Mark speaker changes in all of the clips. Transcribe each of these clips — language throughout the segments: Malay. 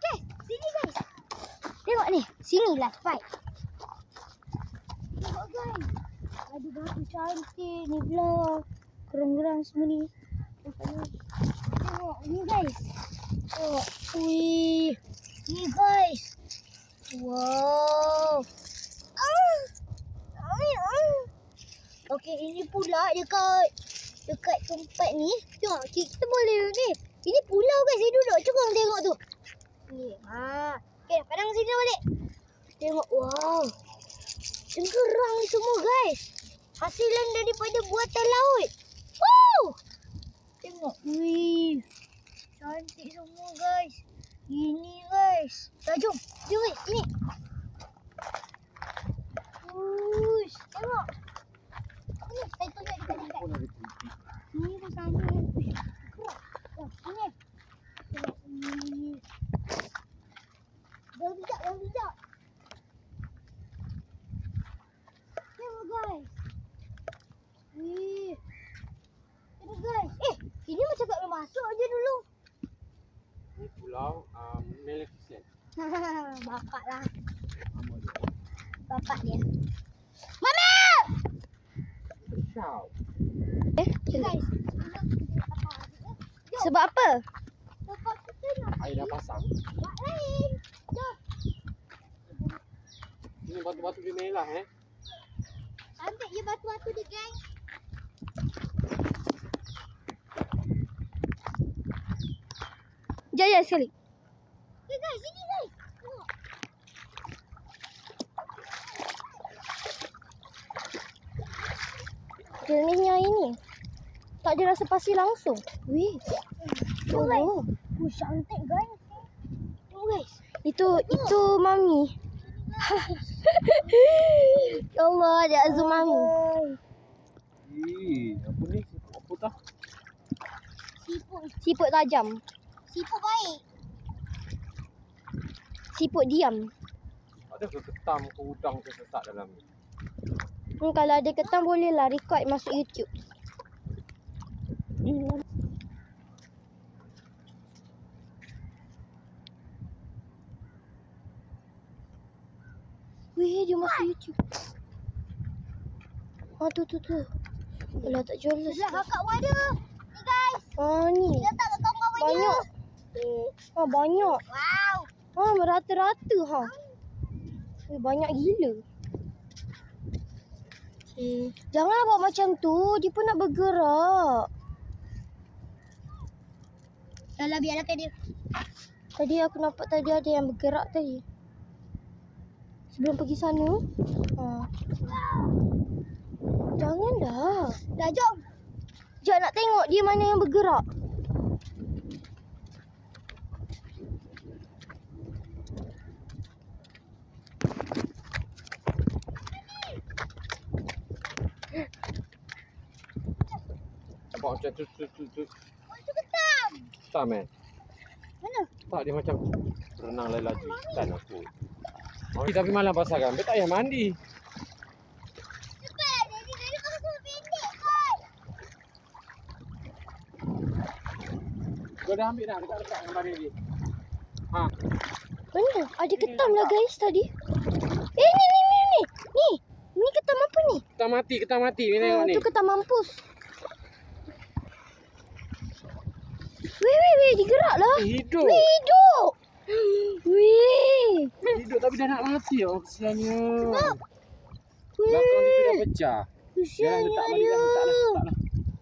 Speaker 1: Okay, sini guys. Tengok ni. Sinilah fight. Tengok guys. Ada batu cantik ni pula. Gerang-gerang semua ni. Tengok ni guys. Tengok. Wih. Ni guys. Wow. Okey, ini pula dekat tempat ni. Tengok, kita boleh ni. Ini pulau guys, saya duduk. Cuba tengok tu. Ni. Okey, padang sini balik. Tengok, wow. Cengkerang ni semua guys. Hasilan daripada buatan laut. Wow. Tengok. Wih. Cantik semua guys. Ini guys. Jom. Jom sini. Ush, tengok. Ni, saya tunjuk dekat. Ni tu sana. Kerak. Sini. Tengok ni. Jangan bijak. Tengok guys. Wih. Tengok guys. Ini macam kat masuk aja dulu.
Speaker 2: Ni pulau Maleficent.
Speaker 1: Bapak lah.
Speaker 2: Nama dia.
Speaker 1: Bapak dia. Mama!
Speaker 2: Shout.
Speaker 1: Guys. Sebab apa? Sebab kita nak
Speaker 2: Air dah pasang.
Speaker 1: buat lain. Jom.
Speaker 2: Ini batu-batu dia merah
Speaker 1: Cantik je batu-batu dia guys. Jaya sekali. Okay guys, sini guys. Tengok. Jernihnya ini. Tak ada rasa pasir langsung. Wih. Oh, cantik guys. Tengok guys. Itu mami. Ya Allah, ada zoom mami.
Speaker 2: Apa ni? Apa tah?
Speaker 1: Siput tajam. Siput baik. Siput diam.
Speaker 2: Ada ke ketam ke udang tersesat dalam ni?
Speaker 1: Kalau ada ketam bolehlah record masuk YouTube.
Speaker 2: Ni
Speaker 1: Wih, dia masuk YouTube. Tu. Kalau tak jelas. Sebelah kakak ada. Ni guys. Ni. Dia letak kat kawan-kawan dia. Banyak. Banyak. Wow. Merata-rata banyak gila. Janganlah buat macam tu. Dia pun nak bergerak. Dah biarlah dia. Tadi aku nampak tadi ada yang bergerak tadi. Sebelum pergi sana. Jangan dah. Dah jom. Jom nak tengok dia mana yang bergerak.
Speaker 2: nampak macam tu.
Speaker 1: Oh, itu ketam.
Speaker 2: Ketam
Speaker 1: Mana?
Speaker 2: Tak, dia macam berenang lagi. Kan aku. Tapi malam pasal kan, dia tak payah mandi.
Speaker 1: Cepat, jadi pakai seluar pendek kan.
Speaker 2: Kau dah ambil dah, dekat-dekat gambar ni. Ha.
Speaker 1: Mana? Ada ketam lah guys tadi. Ni. Ni ketam apa ni?
Speaker 2: Ketam mati. Ni tengok ni.
Speaker 1: Itu ketam mampus. Weh, digerak lah.
Speaker 2: Hidup.
Speaker 1: Hidup. Weh.
Speaker 2: Hidup tapi dah nak mati. Oh, kesiannya.
Speaker 1: Sebab.
Speaker 2: Belakang dia tu dah pecah.
Speaker 1: Kesiannya
Speaker 2: letak balik dah, letaklah.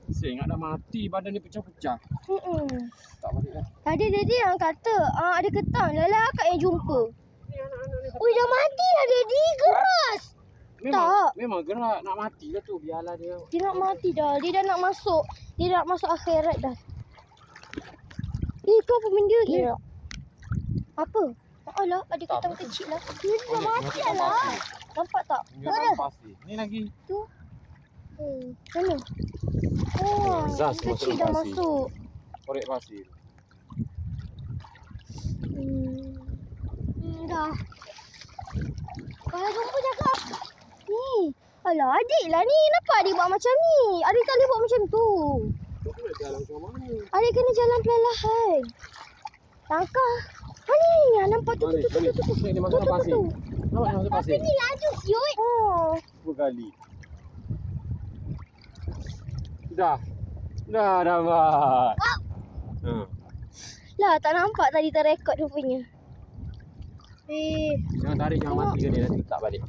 Speaker 2: Saya ingat dah mati, badan dia pecah-pecah. Tak balik dah.
Speaker 1: Tadi yang kata ada ketam. Lala akak yang jumpa.
Speaker 2: Ni anak-anak ni.
Speaker 1: Ui, dah mati lah Daddy. Keras.
Speaker 2: Memang gerak. Nak mati lah tu. Biarlah dia.
Speaker 1: Dia nak mati dah. Dia dah nak masuk. Dia dah nak masuk akhirat dah. Itu apa benda ni? Apa? Alah, ada ketam kecil lah. Dia dah mati lah. Nampak tak?
Speaker 2: Mana? Ni lagi.
Speaker 1: Tu. Mana? Oh,
Speaker 2: Zaz
Speaker 1: kecil dah masuk.
Speaker 2: Korek pasir.
Speaker 1: Dah. Kalau jumpa cakap. Ni. Alah, adik lah ni. Kenapa adik buat macam ni? Adik tak boleh buat macam tu.
Speaker 2: Tu kena jalan macam mana?
Speaker 1: Adik kena jalan perlahan. Langkah. Ni nampak tu.
Speaker 2: Ni dia masuk dalam pasir. Nampak dia masuk pasir.
Speaker 1: Ni laju siut. Oh.
Speaker 2: Dua kali. Dah dapat. Ha.
Speaker 1: Lah tak nampak tadi terrekod rupanya.
Speaker 2: Jangan tarik, jangan mati ke dia, nanti letak balik.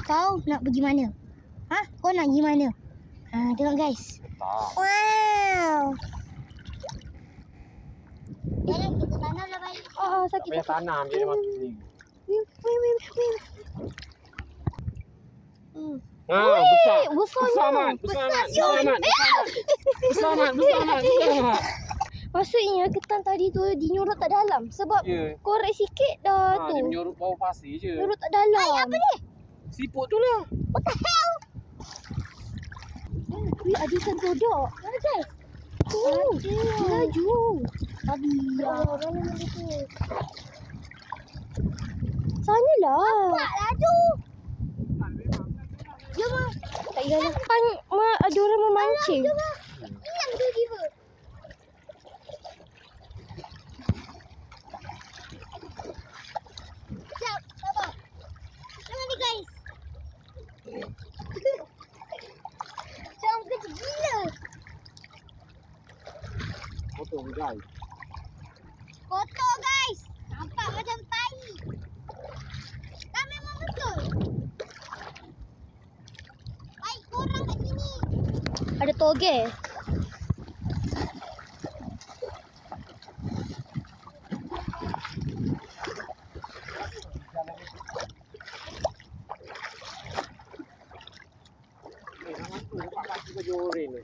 Speaker 1: Kau nak pergi mana? Ha? Kau nak pergi mana? Ha, tengok guys.
Speaker 2: Tak.
Speaker 1: Wow. Jangan kita tanam lah balik. Oh,
Speaker 2: Tak
Speaker 1: sakit.
Speaker 2: payah tanam, dia masuk sendiri. Ha, besar. Besar amat.
Speaker 1: Maksudnya ketan tadi tu dinyorot tak dalam sebab korek sikit dah tu.
Speaker 2: Dia menyorot bawah pasir je.
Speaker 1: Nyorot tak dalam. Ay, apa ni?
Speaker 2: Siput tu lah.
Speaker 1: What the hell? Wih, ada ikan kodok. Mana guys? Laju. Tadi. Mana tu? Sana lah. Nampak laju. Jom lah. Tak payah kan ada orang memancing. Jom lah. Hilang tu tiba. Sekejap, sabar. Tengok ni guys. Macam kecil gila.
Speaker 2: Kotor guys.
Speaker 1: Kotor guys. Nampak macam tai. Kan memang betul. Baik korang kat sini. Ada toge.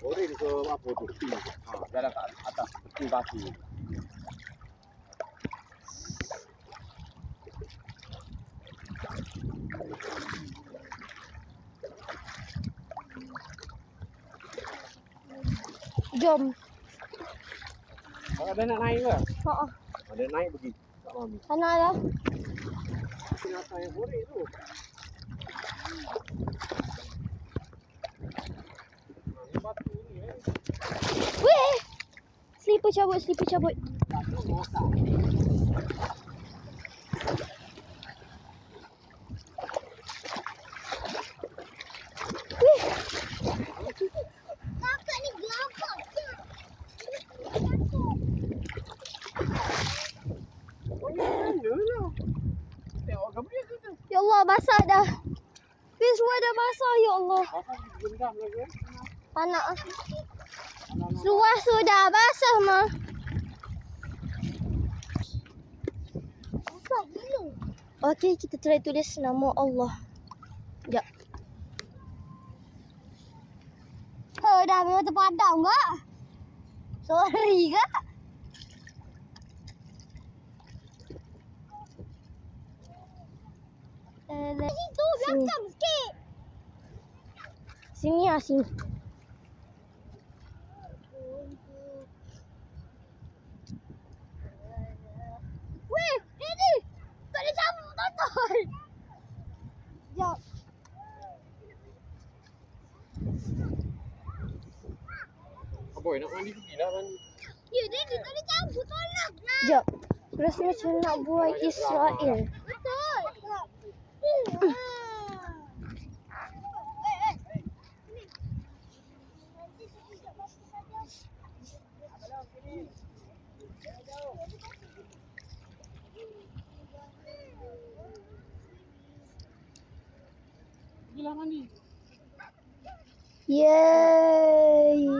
Speaker 2: Oren ke apa tu? Dalam kat atas peti pasir.
Speaker 1: Jom.
Speaker 2: Kalau ada nak naik ke?
Speaker 1: Ha.
Speaker 2: Ada naik pergi. Tak mami.
Speaker 1: Sana lah.
Speaker 2: Kenapa yang oren tu?
Speaker 1: Weh. Slipper cabut. Weh. Kakak ni gelapang. Ya Allah, basah dah. Fish semua dah basah, ya Allah. Panak. Seluar sudah basah mah. Basah gila. Okey, kita try tulis nama Allah. Sekejap. Dah memang terpadam kak. Sorry kak. Situ belakang sikit. Sini lah, sini. Weh, ini. Tak ada cabut tonton. Sekejap.
Speaker 2: Boy, nak mandi pergilah mandi.
Speaker 1: Ya, dia tak ada cabut tolak lah. Sekejap. Rasa macam nak buat Israel. Betul.
Speaker 2: Pergilah mandi.
Speaker 1: Yeay.